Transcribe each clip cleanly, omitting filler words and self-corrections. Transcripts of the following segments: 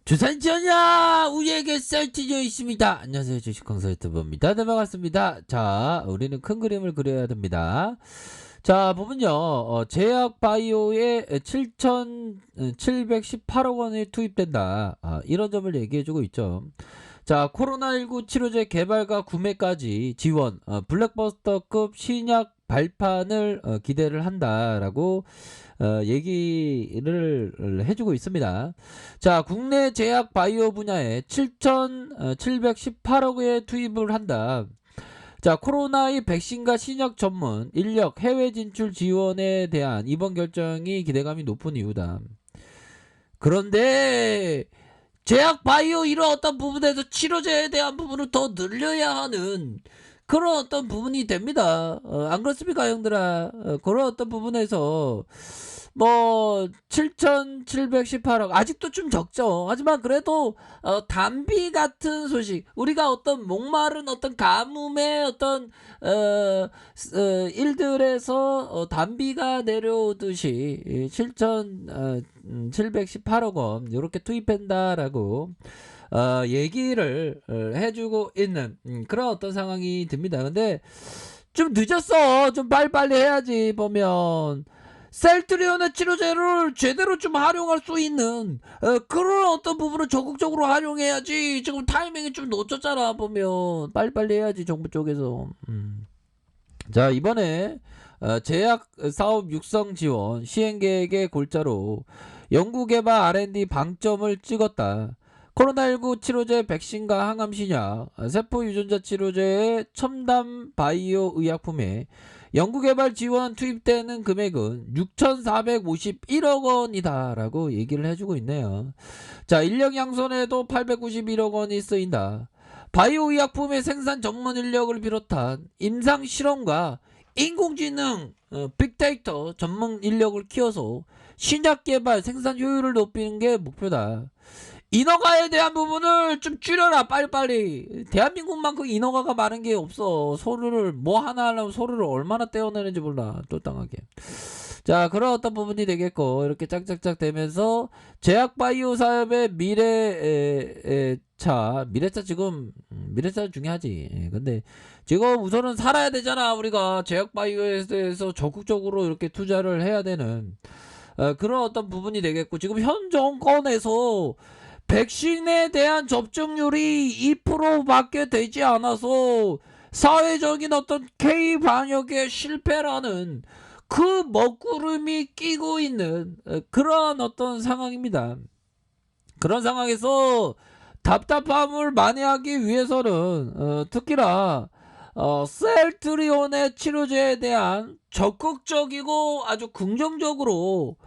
주산지원야 우리에게 쌀티저 있습니다. 안녕하세요, 주식kon설 유튜브입니다. 네, 반갑습니다. 자, 우리는 큰 그림을 그려야 됩니다. 자, 보면요, 제약바이오에 7,718억 원이 투입된다, 이런 점을 얘기해주고 있죠. 자, 코로나19 치료제 개발과 구매까지 지원, 블랙버스터급 신약 발판을 기대를 한다라고 얘기를 해주고 있습니다. 자, 국내 제약 바이오 분야에 7,718억의 투입을 한다. 자, 코로나19 백신과 신약 전문 인력 해외 진출 지원에 대한 이번 결정이 기대감이 높은 이유다. 그런데 제약 바이오 이런 어떤 부분에서 치료제에 대한 부분을 더 늘려야 하는 그런 어떤 부분이 됩니다. 안 그렇습니까, 형들아? 그런 어떤 부분에서 뭐 7,718억 아직도 좀 적죠. 하지만 그래도 담비 같은 소식, 우리가 어떤 목마른 어떤 가뭄의 어떤 일들에서 담비가 내려오듯이 7,718억 원 이렇게 투입한다라고 얘기를 해주고 있는 그런 어떤 상황이 듭니다. 근데 좀 늦었어. 좀 빨리빨리 해야지. 보면 셀트리온의 치료제를 제대로 좀 활용할 수 있는 그런 어떤 부분을 적극적으로 활용해야지. 지금 타이밍이 좀 놓쳤잖아. 보면 빨리빨리 해야지, 정부 쪽에서. 자, 이번에 제약 사업 육성 지원 시행 계획의 골자로 연구개발 R&D 방점을 찍었다. 코로나19 치료제 백신과 항암 신약, 세포 유전자 치료제의 첨단 바이오 의약품에 연구개발 지원 투입되는 금액은 6,451억 원이다라고 얘기를 해주고 있네요. 자, 인력 양손에도 891억 원이 쓰인다. 바이오 의약품의 생산 전문 인력을 비롯한 임상 실험과 인공지능, 빅데이터 전문 인력을 키워서 신약 개발 생산 효율을 높이는 게 목표다. 인허가에 대한 부분을 좀 줄여라, 빨리빨리. 대한민국만큼 인허가가 많은 게 없어. 소리를 뭐 하나 하려면 소리를 얼마나 떼어내는지 몰라, 똘땅하게. 자, 그런 어떤 부분이 되겠고, 이렇게 짝짝짝 되면서 제약바이오 사업의 미래차 지금 미래차 중요하지. 근데 지금 우선은 살아야 되잖아. 우리가 제약바이오에 대해서 적극적으로 이렇게 투자를 해야 되는 그런 어떤 부분이 되겠고, 지금 현 정권에서 백신에 대한 접종률이 2%밖에 되지 않아서 사회적인 어떤 K 방역의 실패라는 그 먹구름이 끼고 있는 그런 어떤 상황입니다. 그런 상황에서 답답함을 만회하기 위해서는 특히나 셀트리온의 치료제에 대한 적극적이고 아주 긍정적으로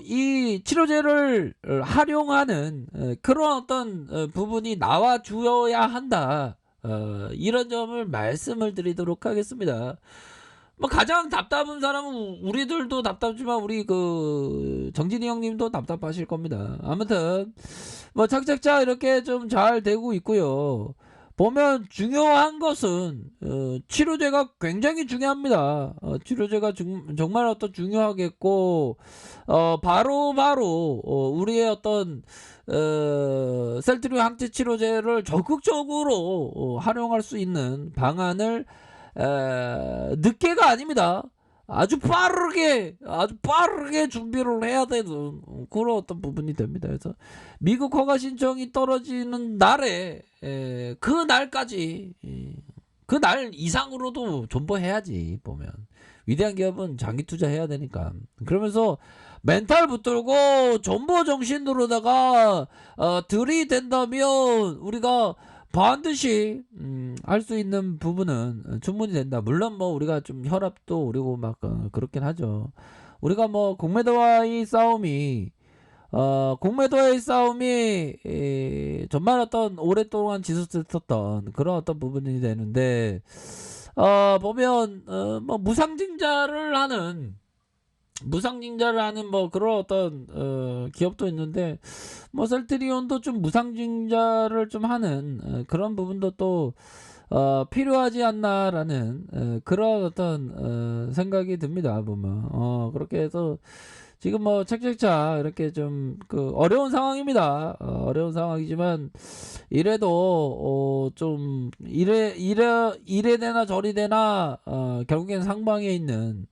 이 치료제를 활용하는 그런 어떤 부분이 나와 주어야 한다. 이런 점을 말씀을 드리도록 하겠습니다. 뭐 가장 답답한 사람은 우리들도 답답지만 우리 그 정진이 형님도 답답하실 겁니다. 아무튼 뭐 착착착 이렇게 좀 잘 되고 있고요. 보면 중요한 것은 치료제가 굉장히 중요합니다. 치료제가 정말 어떤 중요하겠고 바로 우리의 어떤 셀트리온 항체 치료제를 적극적으로 활용할 수 있는 방안을 늦게가 아닙니다. 아주 빠르게 준비를 해야 되는 그런 어떤 부분이 됩니다. 그래서 미국 허가 신청이 떨어지는 날에 그 날까지 그 날 이상으로도 존버해야지. 보면 위대한 기업은 장기 투자해야 되니까. 그러면서 멘탈 붙들고 존버 정신으로다가 들이댄다면 우리가 반드시 할 수 있는 부분은 충분히 된다. 물론 뭐 우리가 좀 혈압도 오르고 막 그렇긴 하죠. 우리가 뭐 공매도와의 싸움이 정말 어떤 오랫동안 지속됐었던 그런 어떤 부분이 되는데 보면 뭐 무상증자를 하는 뭐 그런 어떤 기업도 있는데 뭐 셀트리온도 좀 무상증자를 좀 하는 그런 부분도 또 필요하지 않나라는 그런 어떤 생각이 듭니다. 보면 그렇게 해서 지금 뭐 착착착 이렇게 좀 그 어려운 상황입니다. 어려운 상황이지만 이래도 좀 이래 되나 저리 되나 결국엔 상방에 있는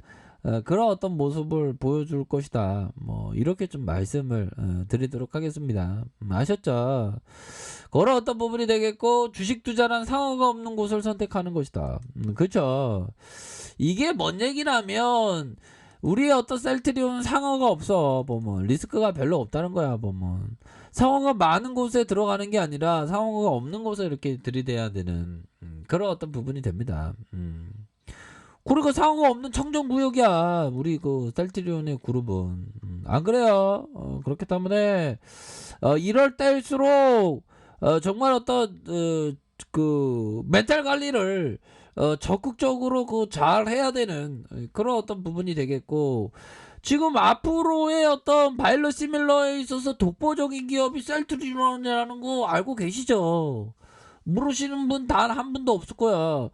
그런 어떤 모습을 보여줄 것이다. 뭐 이렇게 좀 말씀을 드리도록 하겠습니다. 아셨죠? 그런 어떤 부분이 되겠고 주식 투자란 상호가 없는 곳을 선택하는 것이다. 그렇죠. 이게 뭔 얘기냐면 우리의 어떤 셀트리온은 상어가 없어 보면 리스크가 별로 없다는 거야 보면 상어가 많은 곳에 들어가는 게 아니라 상어가 없는 곳에 이렇게 들이대야 되는 그런 어떤 부분이 됩니다. 그리고 상어가 없는 청정구역이야 우리 그 셀트리온의 그룹은 안 그래요? 그렇기 때문에 이럴 때일수록 정말 어떤 그 멘탈 관리를 적극적으로 그 잘 해야 되는 그런 어떤 부분이 되겠고 지금 앞으로의 어떤 바이러 시밀러에 있어서 독보적인 기업이 셀트리온이라는 거 알고 계시죠? 모르시는 분 단 한 분도 없을 거야.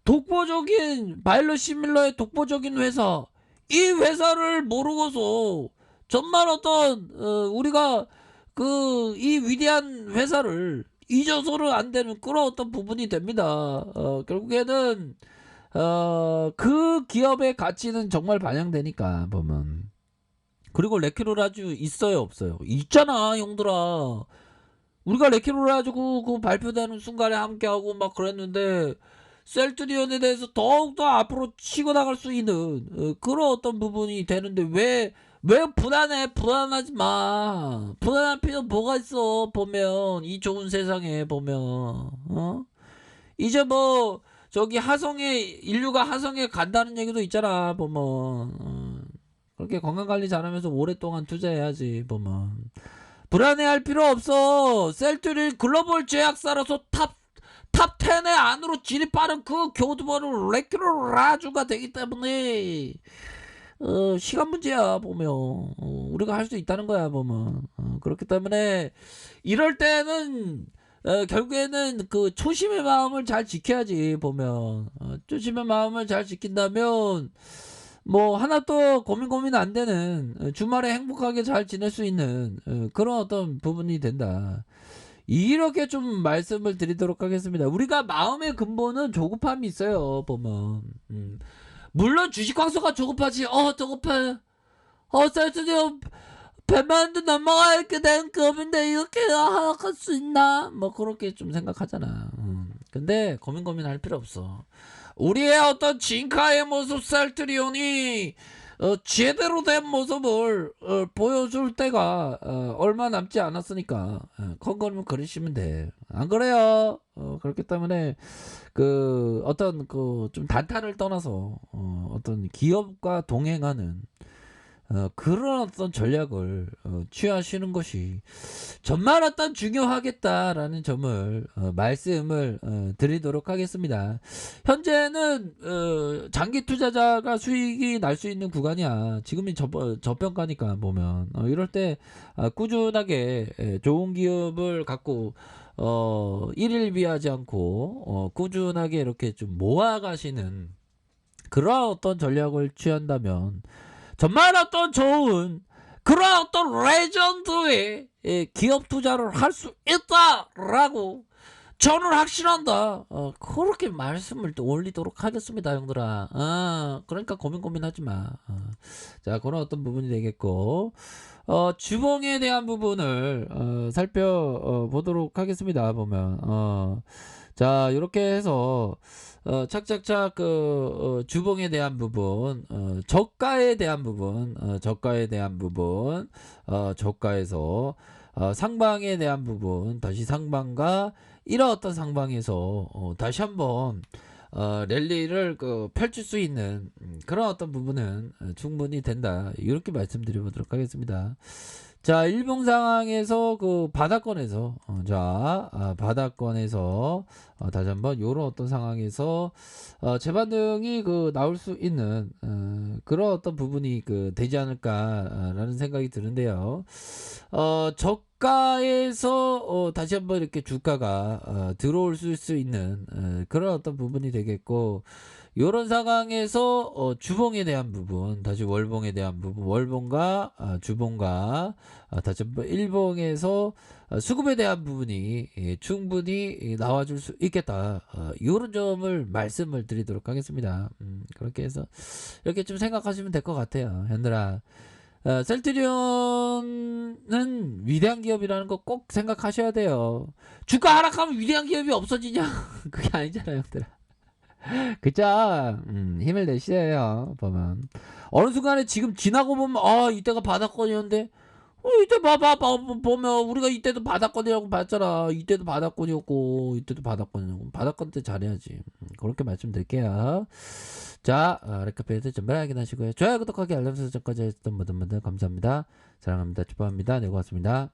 독보적인 바이러 시밀러의 독보적인 회사 이 회사를 모르고서 정말 어떤 우리가 그 이 위대한 회사를 잊어서는 안 되는 그런 어떤 부분이 됩니다. 결국에는 그 기업의 가치는 정말 반영되니까 보면. 그리고 레키로라주 있어요 없어요? 있잖아 형들아. 우리가 레키로라주 그 발표되는 순간에 함께하고 막 그랬는데 셀트리온에 대해서 더욱더 앞으로 치고 나갈 수 있는 그런 어떤 부분이 되는데 왜 불안해? 불안하지 마. 불안할 필요 뭐가 있어? 보면 이 좋은 세상에 보면 이제 뭐 저기 하성에 인류가 하성에 간다는 얘기도 있잖아 보면 그렇게 건강관리 잘하면서 오랫동안 투자해야지 보면 불안해할 필요 없어. 셀트리 글로벌 제약사라서 탑 10의 안으로 진입하는 그 교두보는 레큐로라주가 되기 때문에 시간 문제야 보면 우리가 할 수 있다는 거야 보면 그렇기 때문에 이럴 때는 결국에는 그 초심의 마음을 잘 지켜야지 보면 초심의 마음을 잘 지킨다면 뭐 하나도 고민 안 되는 주말에 행복하게 잘 지낼 수 있는 그런 어떤 부분이 된다. 이렇게 좀 말씀을 드리도록 하겠습니다. 우리가 마음의 근본은 조급함이 있어요 보면 물론 주식광수가 조급하지. 조급해. 셀트리온 100만원도 넘어가게 된 급인데 이렇게 하락할 수 있나? 뭐 그렇게 좀 생각하잖아. 근데 고민할 필요 없어. 우리의 어떤 진카의 모습 셀트리온이 제대로 된 모습을 보여줄 때가 얼마 남지 않았으니까 컨거는 그러시면 돼. 안 그래요? 그렇기 때문에 그 어떤 그 좀 단타를 떠나서 어떤 기업과 동행하는 그런 어떤 전략을 취하시는 것이 정말 어떤 중요하겠다라는 점을 말씀을 드리도록 하겠습니다. 현재는 장기 투자자가 수익이 날 수 있는 구간이야. 지금이 저평가니까 보면 이럴 때 꾸준하게 좋은 기업을 갖고 일일비하지 않고 꾸준하게 이렇게 좀 모아가시는 그런 어떤 전략을 취한다면 정말 어떤 좋은 그런 어떤 레전드의 기업 투자를 할 수 있다라고 저는 확신한다. 그렇게 말씀을 또 올리도록 하겠습니다, 형들아. 그러니까 고민하지 마. 자, 그런 어떤 부분이 되겠고, 주봉에 대한 부분을 살펴보도록 하겠습니다. 보면, 자, 이렇게 해서 착착착 그 주봉에 대한 부분, 저가에 대한 부분, 저가에서 상방에 대한 부분, 다시 상방과 이런 어떤 상방에서 다시 한번 랠리를 펼칠 수 있는 그런 어떤 부분은 충분히 된다. 이렇게 말씀드려보도록 하겠습니다. 자, 일봉 상황에서 그 바닥권에서 바닥권에서 다시 한번 요런 어떤 상황에서 재반등이 나올 수 있는 그런 어떤 부분이 되지 않을까라는 생각이 드는데요. 저가에서 다시 한번 이렇게 주가가 들어올 수 있는 그런 어떤 부분이 되겠고 요런 상황에서 주봉에 대한 부분, 다시 월봉에 대한 부분, 월봉과 주봉과 다시 한번 일봉에서 수급에 대한 부분이 충분히 나와줄 수 있겠다. 요런 점을 말씀을 드리도록 하겠습니다. 그렇게 해서 이렇게 좀 생각하시면 될 것 같아요. 현들아. 셀트리온은 위대한 기업이라는 거 꼭 생각하셔야 돼요. 주가 하락하면 위대한 기업이 없어지냐? 그게 아니잖아요, 형들아. 그죠? 힘을 내셔요, 보면. 어느 순간에 지금 지나고 보면, 이때가 바닥권이었는데, 이때 보면, 우리가 이때도 바닥권이라고 봤잖아. 이때도 바닥권이었고, 이때도 바닥권이었고, 바닥권 때 잘해야지. 그렇게 말씀드릴게요. 자, 레카페이드 전달 확인하시고요. 좋아요, 구독하기, 알람 설정까지 해주셨던 모든 분들 감사합니다. 사랑합니다. 축복합니다. 네, 고맙습니다.